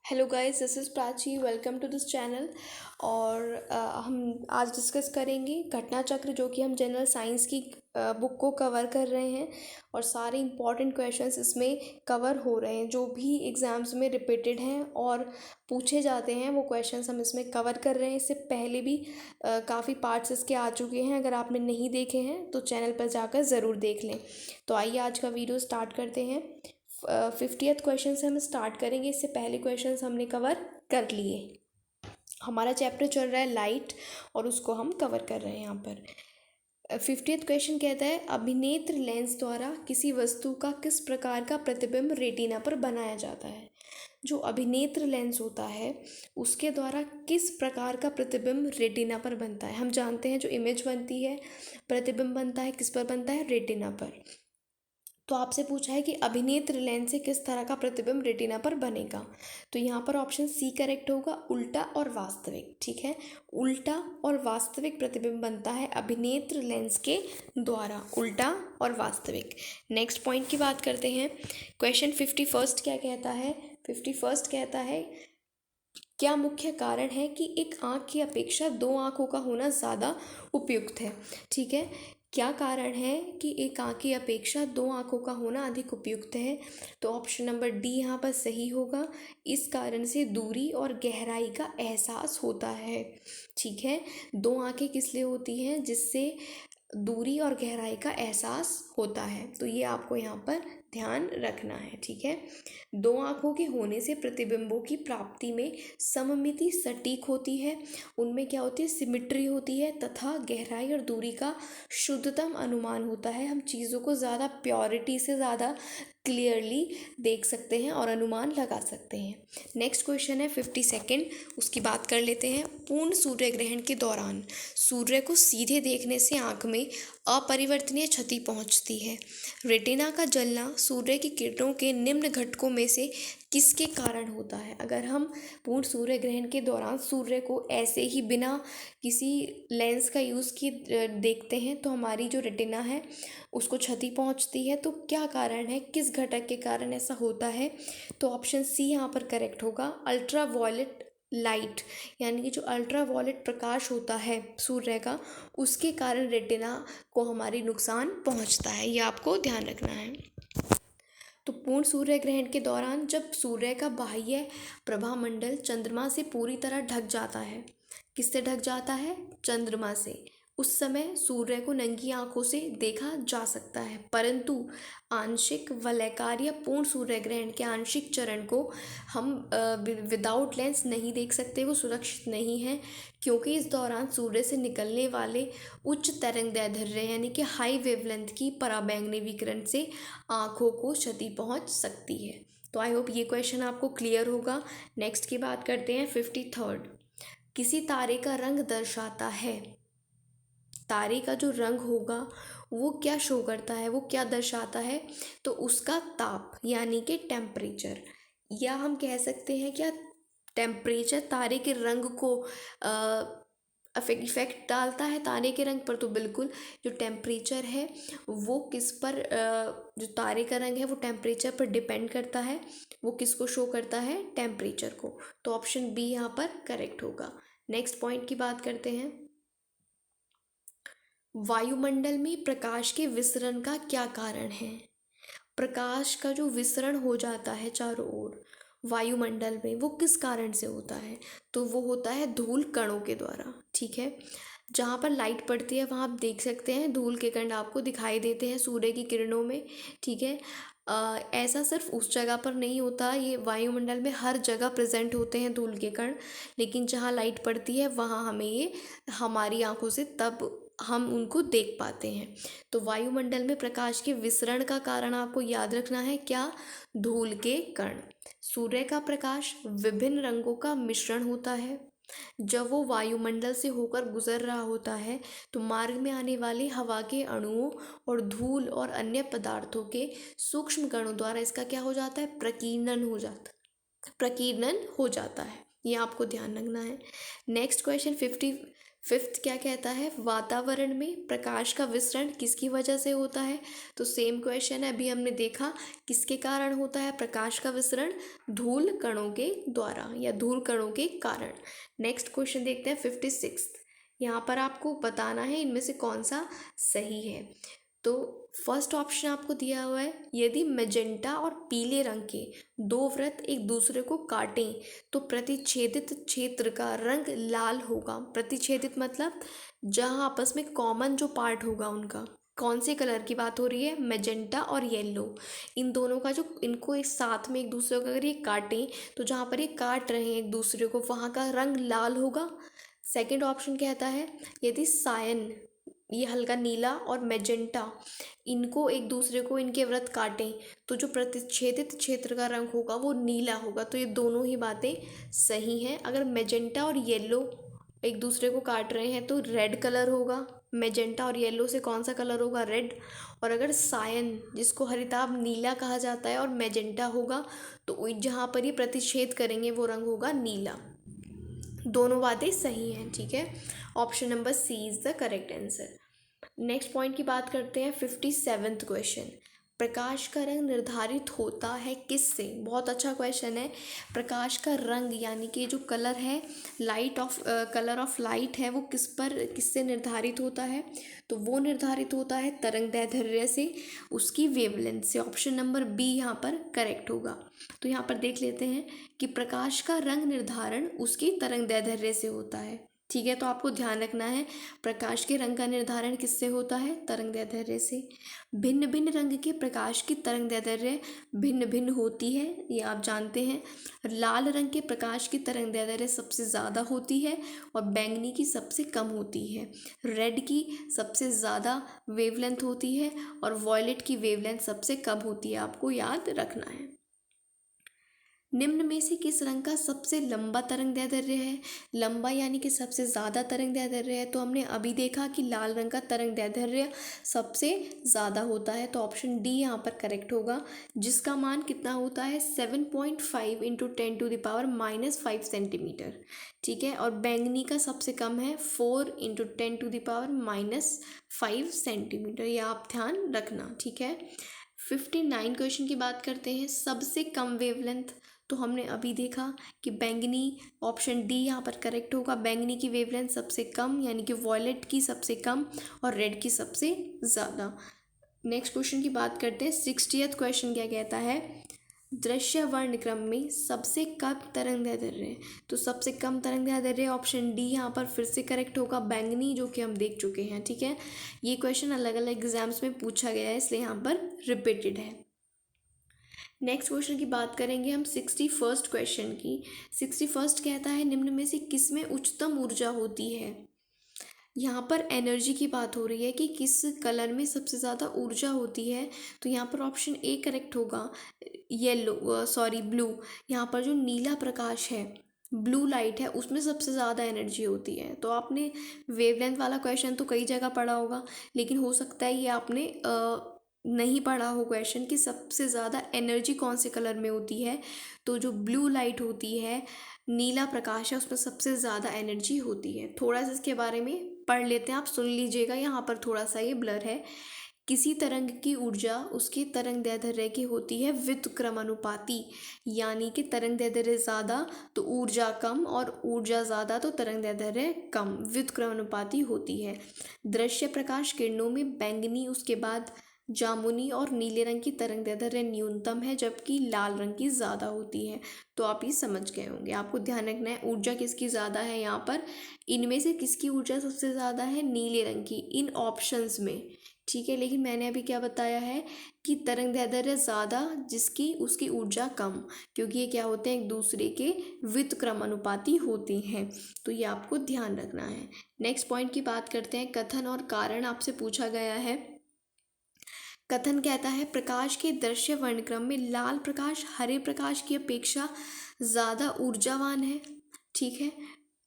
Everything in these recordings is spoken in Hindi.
Hello guys, this is Prachi. Welcome to this channel. और हम आज डिस्कस करेंगे घटना चक्र, जो कि हम जनरल साइंस की बुक को कवर कर रहे हैं। और सारे इंपॉर्टेंट क्वेश्चंस इसमें कवर हो रहे हैं, जो भी एग्ज़ाम्स में रिपीटेड हैं और पूछे जाते हैं वो क्वेश्चंस हम इसमें कवर कर रहे हैं। इससे पहले भी काफ़ी पार्ट्स इसके आ चुके हैं। अगर आपने नहीं देखे हैं तो चैनल पर जाकर ज़रूर देख लें। तो आइए आज का वीडियो स्टार्ट करते हैं। 50th क्वेश्चन से हम स्टार्ट करेंगे। इससे पहले क्वेश्चंस हमने कवर कर लिए। हमारा चैप्टर चल रहा है लाइट, और उसको हम कवर कर रहे हैं यहाँ पर। 50th क्वेश्चन कहता है, अभिनेत्र लेंस द्वारा किसी वस्तु का किस प्रकार का प्रतिबिंब रेटिना पर बनाया जाता है। जो अभिनेत्र लेंस होता है उसके द्वारा किस प्रकार का प्रतिबिंब रेटिना पर बनता है। हम जानते हैं जो इमेज बनती है, प्रतिबिंब बनता है, किस पर बनता है, रेटिना पर। तो आपसे पूछा है कि अभिनेत्र लेंस से किस तरह का प्रतिबिंब रेटिना पर बनेगा। तो यहाँ पर ऑप्शन सी करेक्ट होगा, उल्टा और वास्तविक। ठीक है, उल्टा और वास्तविक प्रतिबिंब बनता है अभिनेत्र लेंस के द्वारा, उल्टा और वास्तविक। नेक्स्ट पॉइंट की बात करते हैं। क्वेश्चन 51 क्या कहता है। 51 कहता है, क्या मुख्य कारण है कि एक आँख की अपेक्षा दो आँखों का होना ज़्यादा उपयुक्त है। ठीक है, क्या कारण है कि एक आँख की अपेक्षा दो आँखों का होना अधिक उपयुक्त है। तो ऑप्शन नंबर डी यहाँ पर सही होगा। इस कारण से दूरी और गहराई का एहसास होता है। ठीक है, दो आँखें किस लिए होती हैं, जिससे दूरी और गहराई का एहसास होता है। तो ये आपको यहाँ पर ध्यान रखना है। ठीक है, दो आँखों के होने से प्रतिबिंबों की प्राप्ति में सममिति सटीक होती है, उनमें क्या होती है, सिमिट्री होती है, तथा गहराई और दूरी का शुद्धतम अनुमान होता है। हम चीज़ों को ज़्यादा प्योरिटी से ज़्यादा क्लियरली देख सकते हैं और अनुमान लगा सकते हैं। नेक्स्ट क्वेश्चन है 52, उसकी बात कर लेते हैं। पूर्ण सूर्य ग्रहण के दौरान सूर्य को सीधे देखने से आँख में अपरिवर्तनीय क्षति पहुंचती है। रेटिना का जलना सूर्य की किरणों के निम्न घटकों में से किसके कारण होता है। अगर हम पूर्ण सूर्य ग्रहण के दौरान सूर्य को ऐसे ही बिना किसी लेंस का यूज़ किए देखते हैं तो हमारी जो रेटिना है उसको क्षति पहुंचती है। तो क्या कारण है, किस घटक के कारण ऐसा होता है। तो ऑप्शन सी यहाँ पर करेक्ट होगा, अल्ट्रा वायलेट लाइट, यानी कि जो अल्ट्रा वायलेट प्रकाश होता है सूर्य का, उसके कारण रेटिना को हमारी नुकसान पहुंचता है। ये आपको ध्यान रखना है। तो पूर्ण सूर्य ग्रहण के दौरान जब सूर्य का बाह्य प्रभामंडल चंद्रमा से पूरी तरह ढक जाता है, किससे ढक जाता है, चंद्रमा से, उस समय सूर्य को नंगी आंखों से देखा जा सकता है। परंतु आंशिक वलयकार या पूर्ण सूर्य ग्रहण के आंशिक चरण को हम विदाउट लेंस नहीं देख सकते, वो सुरक्षित नहीं है, क्योंकि इस दौरान सूर्य से निकलने वाले उच्च तरंगदैर्ध्य यानी कि हाई वेवलेंथ की पराबैंगनी विकिरण से आँखों को क्षति पहुँच सकती है। तो आई होप ये क्वेश्चन आपको क्लियर होगा। नेक्स्ट की बात करते हैं 53, किसी तारे का रंग दर्शाता है। तारे का जो रंग होगा वो क्या शो करता है, वो क्या दर्शाता है, तो उसका ताप यानी कि टेम्परेचर, या हम कह सकते हैं क्या टेम्परेचर तारे के रंग को इफेक्ट डालता है तारे के रंग पर। तो बिल्कुल, जो टेम्परेचर है वो किस पर जो तारे का रंग है वो टेम्परेचर पर डिपेंड करता है। वो किसको शो करता है, टेम्परेचर को। तो ऑप्शन बी यहाँ पर करेक्ट होगा। नेक्स्ट पॉइंट की बात करते हैं। वायुमंडल में प्रकाश के विसरण का क्या कारण है। प्रकाश का जो विसरण हो जाता है चारों ओर वायुमंडल में, वो किस कारण से होता है। तो वो होता है धूल कणों के द्वारा। ठीक है, जहाँ पर लाइट पड़ती है वहाँ आप देख सकते हैं धूल के कण आपको दिखाई देते हैं सूर्य की किरणों में। ठीक है, ऐसा सिर्फ उस जगह पर नहीं होता, ये वायुमंडल में हर जगह प्रेजेंट होते हैं धूल के कण, लेकिन जहाँ लाइट पड़ती है वहाँ हमें ये हमारी आंखों से तब हम उनको देख पाते हैं। तो वायुमंडल में प्रकाश के विसरण का कारण आपको याद रखना है क्या, धूल के कण। सूर्य का प्रकाश विभिन्न रंगों का मिश्रण होता है। जब वो वायुमंडल से होकर गुजर रहा होता है तो मार्ग में आने वाले हवा के अणुओं और धूल और अन्य पदार्थों के सूक्ष्म कणों द्वारा इसका क्या हो जाता है, प्रकीर्णन हो जाता है। ये आपको ध्यान रखना है। नेक्स्ट क्वेश्चन फिफ्थ क्या कहता है, वातावरण में प्रकाश का विसरण किसकी वजह से होता है। तो सेम क्वेश्चन है, अभी हमने देखा किसके कारण होता है प्रकाश का विसरण, धूल कणों के द्वारा या धूल कणों के कारण। नेक्स्ट क्वेश्चन देखते हैं 56। यहाँ पर आपको बताना है इनमें से कौन सा सही है। तो फर्स्ट ऑप्शन आपको दिया हुआ है, यदि मैजेंटा और पीले रंग के दो वृत्त एक दूसरे को काटें तो प्रतिच्छेदित क्षेत्र का रंग लाल होगा। प्रतिच्छेदित मतलब जहाँ आपस में कॉमन जो पार्ट होगा उनका, कौन से कलर की बात हो रही है, मैजेंटा और येलो। इन दोनों का जो इनको एक साथ में एक दूसरे को अगर ये काटें तो जहाँ पर ये काट रहे हैं एक दूसरे को वहाँ का रंग लाल होगा। सेकंड ऑप्शन कहता है, यदि सायन ये हल्का नीला और मैजेंटा इनको एक दूसरे को इनके वृत्त काटें तो जो प्रतिच्छेदित क्षेत्र का रंग होगा वो नीला होगा। तो ये दोनों ही बातें सही हैं। अगर मैजेंटा और येलो एक दूसरे को काट रहे हैं तो रेड कलर होगा, मैजेंटा और येलो से कौन सा कलर होगा, रेड। और अगर सायन जिसको हरिताभ नीला कहा जाता है और मैजेंटा होगा तो जहाँ पर ये प्रतिच्छेद करेंगे वो रंग होगा नीला। दोनों बातें सही हैं, ठीक है। Option number C is the correct answer. Next point की बात करते हैं 57th क्वेश्चन, प्रकाश का रंग निर्धारित होता है किससे। बहुत अच्छा क्वेश्चन है। प्रकाश का रंग यानी कि जो कलर है, कलर ऑफ लाइट है, वो किससे निर्धारित होता है। तो वो निर्धारित होता है तरंगदैर्ध्य से, उसकी वेवलेंथ से। ऑप्शन नंबर बी यहाँ पर करेक्ट होगा। तो यहाँ पर देख लेते हैं कि प्रकाश का रंग निर्धारण उसकी तरंगदैर्ध्य से होता है, ठीक है। तो आपको ध्यान रखना है प्रकाश के रंग का निर्धारण किससे होता है, तरंगदैर्ध्य से। भिन्न भिन्न रंग के प्रकाश की तरंगदैर्ध्य भिन्न भिन्न होती है, ये आप जानते हैं। लाल रंग के प्रकाश की तरंगदैर्ध्य सबसे ज़्यादा होती है और बैंगनी की सबसे कम होती है। रेड की सबसे ज़्यादा वेवलेंथ होती है और वॉयलेट की वेवलेंथ सबसे कम होती है, आपको याद रखना है। निम्न में से किस रंग का सबसे लंबा तरंगदैर्ध्य है। लंबा यानी कि सबसे ज़्यादा तरंगदैर्ध्य है। तो हमने अभी देखा कि लाल रंग का तरंगदैर्ध्य सबसे ज़्यादा होता है, तो ऑप्शन डी यहाँ पर करेक्ट होगा, जिसका मान कितना होता है 7.5 इंटू 10⁻⁻5 सेंटीमीटर, ठीक है। और बैंगनी का सबसे कम है 4 इंटू 10⁻⁻5 सेंटीमीटर, ये आप ध्यान रखना, ठीक है। 59 क्वेश्चन की बात करते हैं, सबसे कम वेवलेंथ। तो हमने अभी देखा कि बैंगनी, ऑप्शन डी यहाँ पर करेक्ट होगा, बैंगनी की वेवलेंथ सबसे कम यानी कि वॉयलेट की सबसे कम और रेड की सबसे ज़्यादा। नेक्स्ट क्वेश्चन की बात करते हैं, 60th क्वेश्चन क्या कहता है, दृश्य वर्णक्रम में सबसे कम तरंगदैर्ध्य है। तो सबसे कम तरंगदैर्ध्य ऑप्शन डी यहाँ पर फिर से करेक्ट होगा, बैंगनी, जो कि हम देख चुके हैं, ठीक है। ये क्वेश्चन अलग अलग एग्जाम्स में पूछा गया है इसलिए यहाँ पर रिपीटेड है। नेक्स्ट क्वेश्चन की बात करेंगे हम 61st क्वेश्चन की। 61st कहता है, निम्न में से किसमें उच्चतम ऊर्जा होती है। यहाँ पर एनर्जी की बात हो रही है कि किस कलर में सबसे ज़्यादा ऊर्जा होती है। तो यहाँ पर ऑप्शन ए करेक्ट होगा, ब्लू। यहाँ पर जो नीला प्रकाश है, ब्लू लाइट है, उसमें सबसे ज़्यादा एनर्जी होती है। तो आपने वेवलेंथ वाला क्वेश्चन तो कई जगह पढ़ा होगा, लेकिन हो सकता है ये आपने नहीं पढ़ा हो क्वेश्चन कि सबसे ज़्यादा एनर्जी कौन से कलर में होती है। तो जो ब्लू लाइट होती है, नीला प्रकाश है, उसमें सबसे ज़्यादा एनर्जी होती है। थोड़ा सा इसके बारे में पढ़ लेते हैं, आप सुन लीजिएगा, यहाँ पर थोड़ा सा ये ब्लर है। किसी तरंग की ऊर्जा उसकी तरंगदैर्ध्य की होती है व्युत्क्रमानुपाती, यानी कि तरंगदैर्ध्य ज़्यादा तो ऊर्जा कम और ऊर्जा ज़्यादा तो तरंगदैर्ध्य कम, व्युत्क्रमानुपाती होती है। दृश्य प्रकाश किरणों में बैंगनी, उसके बाद जामुनी और नीले रंग की तरंगदैर्ध्य न्यूनतम है, जबकि लाल रंग की ज़्यादा होती है। तो आप ये समझ गए होंगे। आपको ध्यान रखना है ऊर्जा किसकी ज़्यादा है यहाँ पर, इनमें से किसकी ऊर्जा सबसे ज़्यादा है, नीले रंग की, इन ऑप्शंस में, ठीक है। लेकिन मैंने अभी क्या बताया है कि तरंगदैर्ध्य ज़्यादा जिसकी उसकी ऊर्जा कम, क्योंकि ये क्या होते हैं, एक दूसरे के व्युत्क्रमानुपाती होते हैं। तो ये आपको ध्यान रखना है। नेक्स्ट पॉइंट की बात करते हैं, कथन और कारण आपसे पूछा गया है। कथन कहता है, प्रकाश के दृश्य वर्णक्रम में लाल प्रकाश हरे प्रकाश की अपेक्षा ज़्यादा ऊर्जावान है, ठीक है।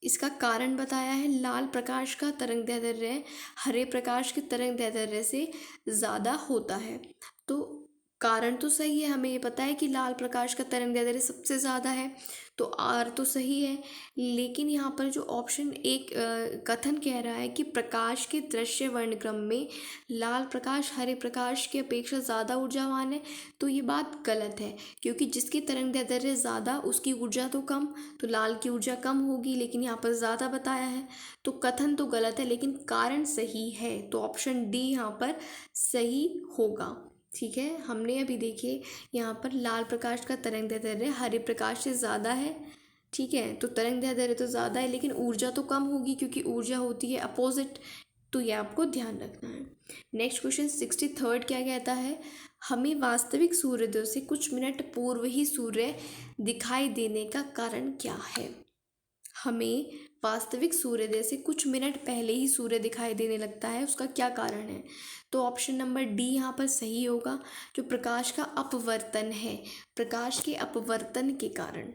इसका कारण बताया है, लाल प्रकाश का तरंगदैर्ध्य हरे प्रकाश के तरंगदैर्ध्य से ज़्यादा होता है। तो कारण तो सही है, हमें ये पता है कि लाल प्रकाश का तरंगदैर्ध्य सबसे ज़्यादा है, तो आर तो सही है। लेकिन यहाँ पर जो ऑप्शन एक कथन कह रहा है कि प्रकाश के दृश्य वर्णक्रम में लाल प्रकाश हरे प्रकाश की अपेक्षा ज़्यादा ऊर्जावान है, तो ये बात गलत है, क्योंकि जिसकी तरंगदैर्ध्य ज़्यादा उसकी ऊर्जा तो कम, तो लाल की ऊर्जा कम होगी, लेकिन यहाँ पर ज़्यादा बताया है, तो कथन तो गलत है लेकिन कारण सही है, तो ऑप्शन डी यहाँ पर सही होगा। ठीक है, हमने अभी देखिए यहाँ पर लाल प्रकाश का तरंगदैर्ध्य हरे प्रकाश से ज़्यादा है। ठीक है, तो तरंगदैर्ध्य तो ज़्यादा है लेकिन ऊर्जा तो कम होगी, क्योंकि ऊर्जा होती है अपोजिट, तो ये आपको ध्यान रखना है। नेक्स्ट क्वेश्चन 63 क्या कहता है, हमें वास्तविक सूर्योदय से कुछ मिनट पूर्व ही सूर्य दिखाई देने का कारण क्या है। हमें वास्तविक सूर्योदय से कुछ मिनट पहले ही सूर्य दिखाई देने लगता है, उसका क्या कारण है। तो ऑप्शन नंबर डी यहाँ पर सही होगा, जो प्रकाश का अपवर्तन है, प्रकाश के अपवर्तन के कारण।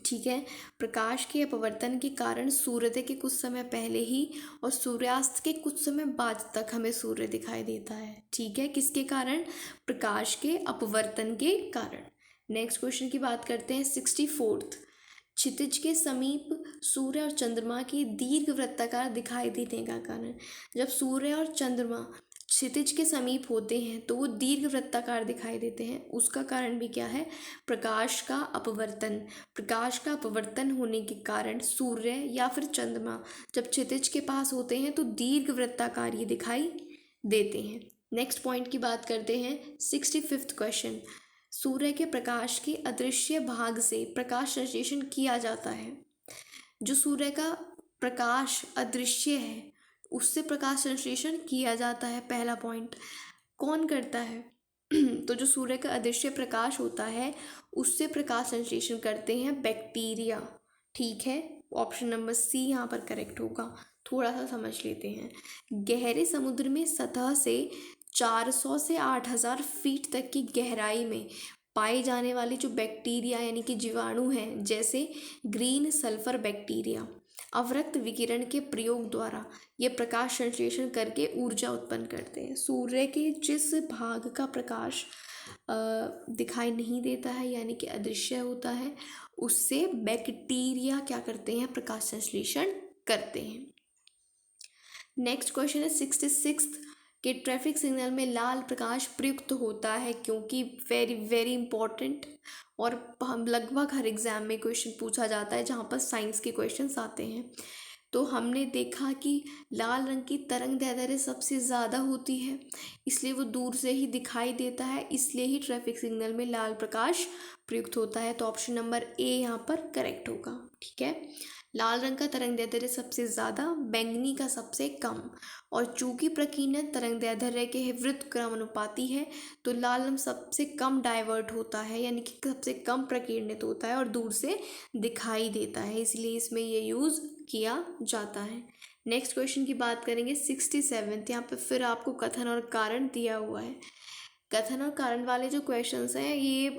ठीक है, प्रकाश के अपवर्तन के कारण सूर्योदय के कुछ समय पहले ही और सूर्यास्त के कुछ समय बाद तक हमें सूर्य दिखाई देता है। ठीक है, किसके कारण, प्रकाश के अपवर्तन के कारण। नेक्स्ट क्वेश्चन की बात करते हैं 64th, क्षितिज के समीप सूर्य और चंद्रमा के दीर्घ वृत्ताकार दिखाई देने का कारण। जब सूर्य और चंद्रमा क्षितिज के समीप होते हैं तो वो दीर्घ वृत्ताकार दिखाई देते हैं, उसका कारण भी क्या है, प्रकाश का अपवर्तन। प्रकाश का अपवर्तन होने के कारण सूर्य या फिर चंद्रमा जब क्षितिज के पास होते हैं तो दीर्घ वृत्ताकार ये दिखाई देते हैं। नेक्स्ट पॉइंट की बात करते हैं 65th क्वेश्चन, सूर्य के प्रकाश के अदृश्य भाग से प्रकाश संश्लेषण किया जाता है। जो सूर्य का प्रकाश अदृश्य है उससे प्रकाश संश्लेषण किया जाता है, पहला पॉइंट। कौन करता है तो जो सूर्य का अदृश्य प्रकाश होता है उससे प्रकाश संश्लेषण करते हैं बैक्टीरिया। ठीक है, ऑप्शन नंबर सी यहाँ पर करेक्ट होगा। थोड़ा सा समझ लेते हैं, गहरे समुद्र में सतह से 400 से 8000 फीट तक की गहराई में पाए जाने वाले जो बैक्टीरिया यानी कि जीवाणु हैं, जैसे ग्रीन सल्फर बैक्टीरिया, अवरक्त विकिरण के प्रयोग द्वारा ये प्रकाश संश्लेषण करके ऊर्जा उत्पन्न करते हैं। सूर्य के जिस भाग का प्रकाश दिखाई नहीं देता है यानी कि अदृश्य होता है, उससे बैक्टीरिया क्या करते हैं, प्रकाश संश्लेषण करते हैं। नेक्स्ट क्वेश्चन है 66 कि ट्रैफिक सिग्नल में लाल प्रकाश प्रयुक्त होता है क्योंकि, वेरी वेरी इंपॉर्टेंट, और हम लगभग हर एग्ज़ाम में क्वेश्चन पूछा जाता है जहाँ पर साइंस के क्वेश्चंस आते हैं। तो हमने देखा कि लाल रंग की तरंगदैर्ध्य सबसे ज़्यादा होती है, इसलिए वो दूर से ही दिखाई देता है, इसलिए ही ट्रैफिक सिग्नल में लाल प्रकाश प्रयुक्त होता है। तो ऑप्शन नंबर ए यहाँ पर करेक्ट होगा। ठीक है, लाल रंग का तरंगदैर्ध्य सबसे ज़्यादा, बैंगनी का सबसे कम, और चूंकि प्रकीर्णन तरंगदैर्ध्य के व्युत्क्रमानुपाती है तो लाल रंग सबसे कम डाइवर्ट होता है यानी कि सबसे कम प्रकीर्णित होता है और दूर से दिखाई देता है, इसलिए इसमें ये यूज़ किया जाता है। नेक्स्ट क्वेश्चन की बात करेंगे 67th, यहाँ पे फिर आपको कथन और कारण दिया हुआ है। कथन और कारण वाले जो क्वेश्चंस हैं ये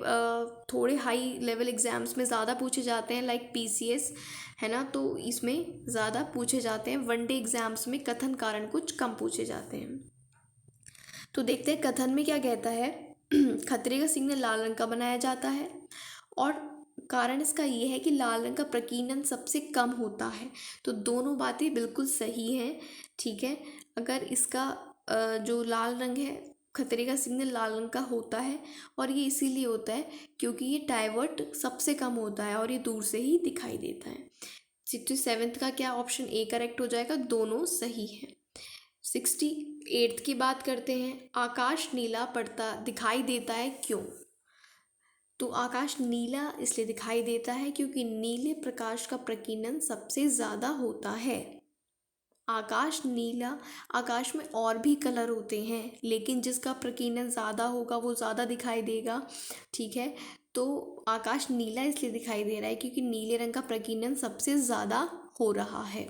थोड़े हाई लेवल एग्जाम्स में ज़्यादा पूछे जाते हैं, लाइक पीसीएस है ना, तो इसमें ज़्यादा पूछे जाते हैं। वनडे एग्जाम्स में कथन कारण कुछ कम पूछे जाते हैं। तो देखते हैं कथन में क्या कहता है, खतरे का सिग्नल लाल रंग का बनाया जाता है और कारण इसका ये है कि लाल रंग का प्रकीर्णन सबसे कम होता है। तो दोनों बातें बिल्कुल सही हैं। ठीक है, अगर इसका जो लाल रंग है, खतरे का सिग्नल लाल रंग का होता है और ये इसीलिए होता है क्योंकि ये डाइवर्ट सबसे कम होता है और ये दूर से ही दिखाई देता है। 67th का क्या ऑप्शन ए करेक्ट हो जाएगा, दोनों सही है। 68th की बात करते हैं, आकाश नीला पड़ता दिखाई देता है क्यों। तो आकाश नीला इसलिए दिखाई देता है क्योंकि नीले प्रकाश का प्रकीर्णन सबसे ज़्यादा होता है। आकाश नीला, आकाश में और भी कलर होते हैं लेकिन जिसका प्रकीर्णन ज़्यादा होगा वो ज़्यादा दिखाई देगा। ठीक है, तो आकाश नीला इसलिए दिखाई दे रहा है क्योंकि नीले रंग का प्रकीर्णन सबसे ज़्यादा हो रहा है।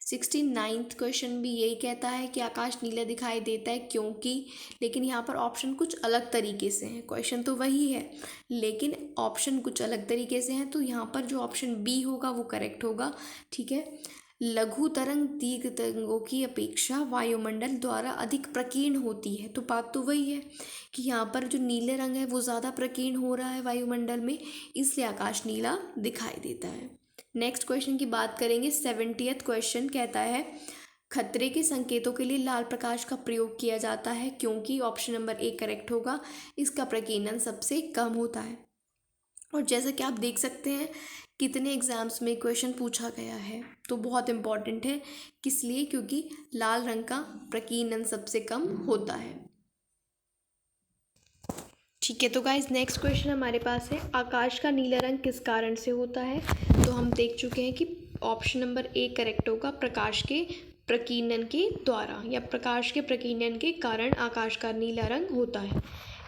69th क्वेश्चन भी यही कहता है कि आकाश नीला दिखाई देता है क्योंकि, लेकिन यहाँ पर ऑप्शन कुछ अलग तरीके से हैं। क्वेश्चन तो वही है लेकिन ऑप्शन कुछ अलग तरीके से हैं, तो यहाँ पर जो ऑप्शन बी होगा वो करेक्ट होगा। ठीक है, लघु तरंग दीर्घ तरंगों की अपेक्षा वायुमंडल द्वारा अधिक प्रकीर्ण होती है। तो बात तो वही है कि यहाँ पर जो नीले रंग है वो ज़्यादा प्रकीर्ण हो रहा है वायुमंडल में, इसलिए आकाश नीला दिखाई देता है। नेक्स्ट क्वेश्चन की बात करेंगे। 70th क्वेश्चन कहता है खतरे के संकेतों के लिए लाल प्रकाश का प्रयोग किया जाता है क्योंकि ऑप्शन नंबर ए करेक्ट होगा, इसका प्रकीर्णन सबसे कम होता है। और जैसा कि आप देख सकते हैं कितने एग्जाम्स में क्वेश्चन पूछा गया है, तो बहुत इम्पॉर्टेंट है। किस लिए? क्योंकि लाल रंग का प्रकीर्णन सबसे कम होता है। ठीक है, तो गाइज नेक्स्ट क्वेश्चन हमारे पास है आकाश का नीला रंग किस कारण से होता है। तो हम देख चुके हैं कि ऑप्शन नंबर ए करेक्ट होगा, प्रकाश के प्रकीर्णन के द्वारा या प्रकाश के प्रकीर्णन के कारण आकाश का नीला रंग होता है।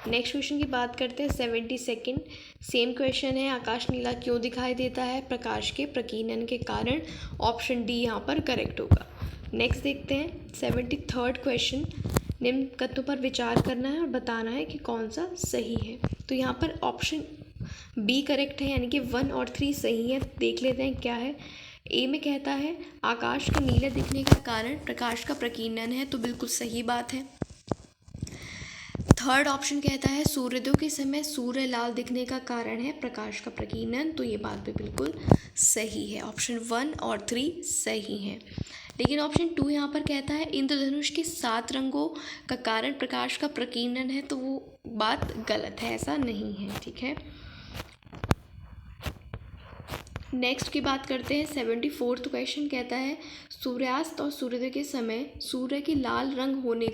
नेक्स्ट क्वेश्चन की बात करते हैं। 72nd सेम क्वेश्चन है, आकाश नीला क्यों दिखाई देता है? प्रकाश के प्रकीर्णन के कारण। ऑप्शन डी यहाँ पर करेक्ट होगा। नेक्स्ट देखते हैं 73rd क्वेश्चन, निम्न कथनों पर विचार करना है और बताना है कि कौन सा सही है। तो यहाँ पर ऑप्शन बी करेक्ट है, यानी कि 1 और 3 सही है। देख लेते हैं क्या है। ए में कहता है आकाश के नीले दिखने का कारण प्रकाश का प्रकीर्णन है, तो बिल्कुल सही बात है। थर्ड ऑप्शन कहता है सूर्योदय के समय सूर्य लाल दिखने का कारण है प्रकाश का प्रकीर्णन, तो ये बात भी बिल्कुल सही है। ऑप्शन 1 और 3 सही हैं। लेकिन ऑप्शन 2 यहाँ पर कहता है इंद्रधनुष के 7 रंगों का कारण प्रकाश का प्रकीर्णन है, तो वो बात गलत है, ऐसा नहीं है। ठीक है, नेक्स्ट की बात करते हैं। 74th क्वेश्चन कहता है सूर्यास्त और सूर्योदय के समय सूर्य के लाल रंग होने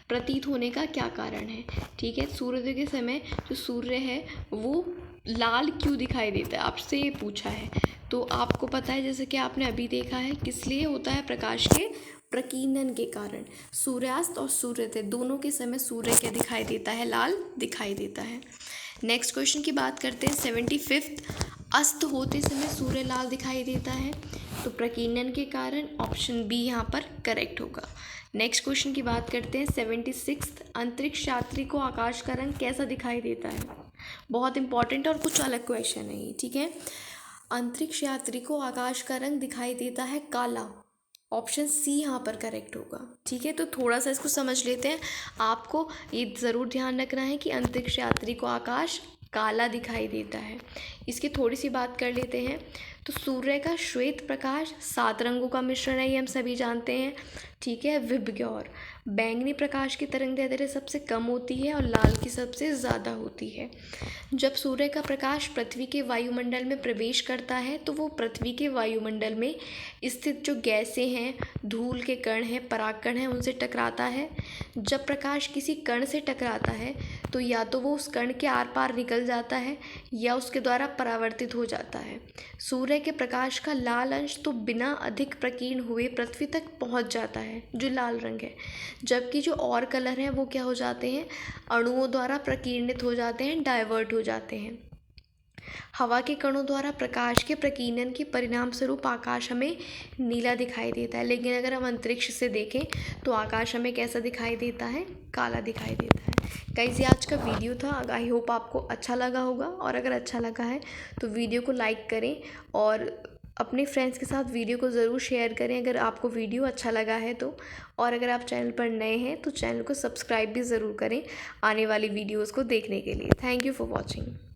प्रतीत होने का क्या कारण है। ठीक है, सूर्योदय के समय जो सूर्य है वो लाल क्यों दिखाई देता है, आपसे ये पूछा है। तो आपको पता है, जैसे कि आपने अभी देखा है, किस लिए होता है? प्रकाश के प्रकीर्णन के कारण। सूर्यास्त और सूर्योदय दोनों के समय सूर्य क्या दिखाई देता है? लाल दिखाई देता है। नेक्स्ट क्वेश्चन की बात करते हैं। 75th अस्त होते समय सूर्य लाल दिखाई देता है, तो प्रकीर्णन के कारण। ऑप्शन बी यहाँ पर करेक्ट होगा। नेक्स्ट क्वेश्चन की बात करते हैं। 76th अंतरिक्ष यात्री को आकाश का रंग कैसा दिखाई देता है? बहुत इंपॉर्टेंट और कुछ अलग क्वेश्चन है ये। ठीक है, अंतरिक्ष यात्री को आकाश का रंग दिखाई देता है काला। ऑप्शन सी यहाँ पर करेक्ट होगा। ठीक है, तो थोड़ा सा इसको समझ लेते हैं। आपको ये ज़रूर ध्यान रखना है कि अंतरिक्ष यात्री को आकाश काला दिखाई देता है। इसकी थोड़ी सी बात कर लेते हैं। तो सूर्य का श्वेत प्रकाश 7 रंगों का मिश्रण है, ये हम सभी जानते हैं। ठीक है, विबग्योर बैंगनी प्रकाश की तरंगदैर्ध्य सबसे कम होती है और लाल की सबसे ज़्यादा होती है। जब सूर्य का प्रकाश पृथ्वी के वायुमंडल में प्रवेश करता है तो वो पृथ्वी के वायुमंडल में स्थित जो गैसें हैं, धूल के कण हैं, परागकण हैं, उनसे टकराता है। जब प्रकाश किसी कण से टकराता है तो या तो वो उस कण के आर पार निकल जाता है या उसके द्वारा परावर्तित हो जाता है। सूर्य के प्रकाश का लाल अंश तो बिना अधिक प्रकीर्ण हुए पृथ्वी तक पहुंच जाता है, जो लाल रंग है, जबकि जो और कलर हैं वो क्या हो जाते हैं? अणुओं द्वारा प्रकीर्णित हो जाते हैं, डाइवर्ट हो जाते हैं। हवा के कणों द्वारा प्रकाश के प्रकीर्णन के परिणाम स्वरूप आकाश हमें नीला दिखाई देता है। लेकिन अगर हम अंतरिक्ष से देखें तो आकाश हमें कैसा दिखाई देता है? काला दिखाई देता है। गाइस, ये आज का वीडियो था। आई होप आपको अच्छा लगा होगा, और अगर अच्छा लगा है तो वीडियो को लाइक करें और अपने फ्रेंड्स के साथ वीडियो को ज़रूर शेयर करें अगर आपको वीडियो अच्छा लगा है तो। और अगर आप चैनल पर नए हैं तो चैनल को सब्सक्राइब भी ज़रूर करें आने वाली वीडियोज़ को देखने के लिए। Thank you for watching.